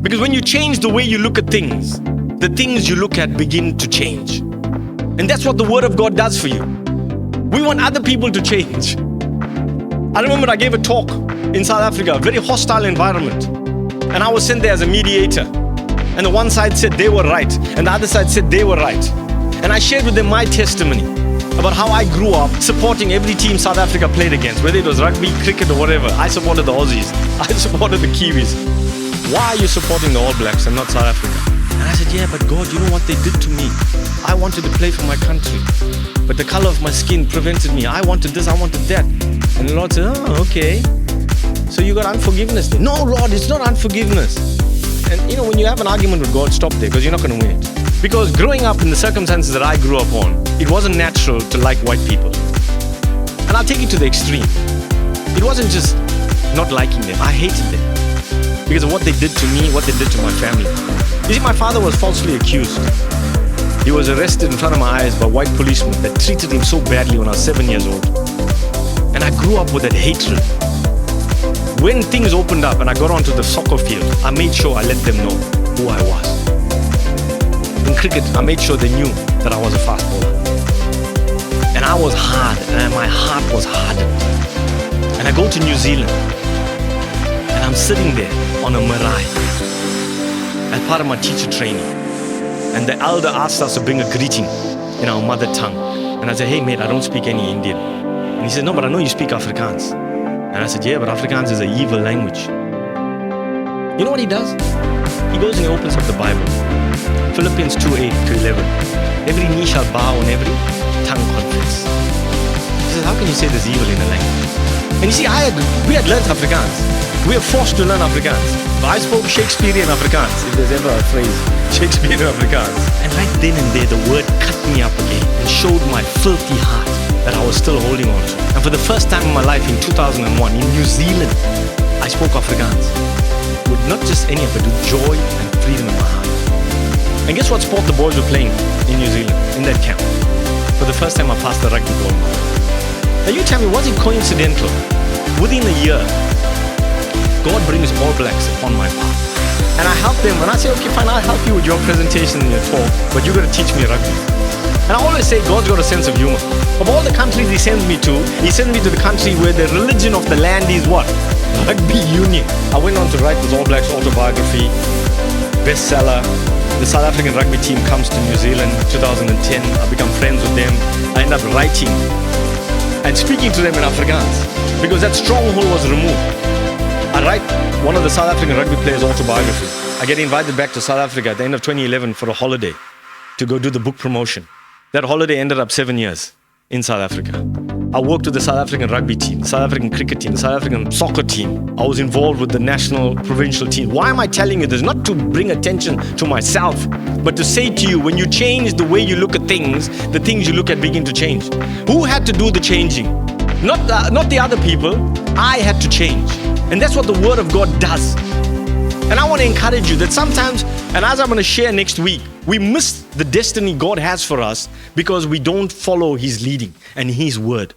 Because when you change the way you look at things, the things you look at begin to change. And that's what the Word of God does for you. We want other people to change. I remember I gave a talk in South Africa, a very hostile environment. And I was sent there as a mediator. And the one side said they were right, and the other side said they were right. And I shared with them my testimony about how I grew up supporting every team South Africa played against, whether it was rugby, cricket, or whatever. I supported the Aussies. I supported the Kiwis. Why are you supporting the All Blacks and not South Africa? And I said, yeah, but God, you know what they did to me? I wanted to play for my country, but the color of my skin prevented me. I wanted this, I wanted that. And the Lord said, oh, okay. So you got unforgiveness there. No, Lord, it's not unforgiveness. And you know, when you have an argument with God, stop there, because you're not going to win it. Because growing up in the circumstances that I grew up on, it wasn't natural to like white people. And I'll take it to the extreme. It wasn't just not liking them. I hated them because of what they did to me, what they did to my family. You see, my father was falsely accused. He was arrested in front of my eyes by white policemen that treated him so badly when I was 7 years old. And I grew up with that hatred. When things opened up and I got onto the soccer field, I made sure I let them know who I was. In cricket, I made sure they knew that I was a fast bowler. And I was hard, and my heart was hardened. And I go to New Zealand, and I'm sitting there on a marae as part of my teacher training. And the elder asked us to bring a greeting in our mother tongue. And I said, hey mate, I don't speak any Indian. And he said, no, but I know you speak Afrikaans. And I said, yeah, but Afrikaans is an evil language. You know what he does? He goes and he opens up the Bible. Philippians 2:8-11. Every knee shall bow and every tongue confess. He says, how can you say there's evil in a language? And you see, we had learned Afrikaans. We were forced to learn Afrikaans. But I spoke Shakespearean Afrikaans, if there's ever a phrase, Shakespearean Afrikaans. And right then and there, the word cut me up again and showed my filthy heart that I was still holding on to. And for the first time in my life in 2001, in New Zealand, I spoke Afrikaans. With not just any of it, with joy and freedom in my heart. And guess what sport the boys were playing in New Zealand, in that camp? For the first time I passed the rugby ball. Now you tell me, was it coincidental? Within a year, God brings All Blacks upon my path. And I help them, and I say, okay, fine, I'll help you with your presentation and your talk, but you're going to teach me rugby. And I always say, God's got a sense of humor. Of all the countries He sends me to, He sends me to the country where the religion of the land is what? Rugby union. I went on to write this All Blacks autobiography, bestseller. The South African rugby team comes to New Zealand 2010. I become friends with them. I end up writing and speaking to them in Afrikaans because that stronghold was removed. I write one of the South African rugby players' autobiography. I get invited back to South Africa at the end of 2011 for a holiday to go do the book promotion. That holiday ended up 7 years in South Africa. I worked with the South African rugby team, the South African cricket team, the South African soccer team. I was involved with the national provincial team. Why am I telling you this? Not to bring attention to myself, but to say to you, when you change the way you look at things, the things you look at begin to change. Who had to do the changing? Not the other people. I had to change. And that's what the Word of God does. And I want to encourage you that sometimes, and as I'm going to share next week, we miss the destiny God has for us because we don't follow His leading and His Word.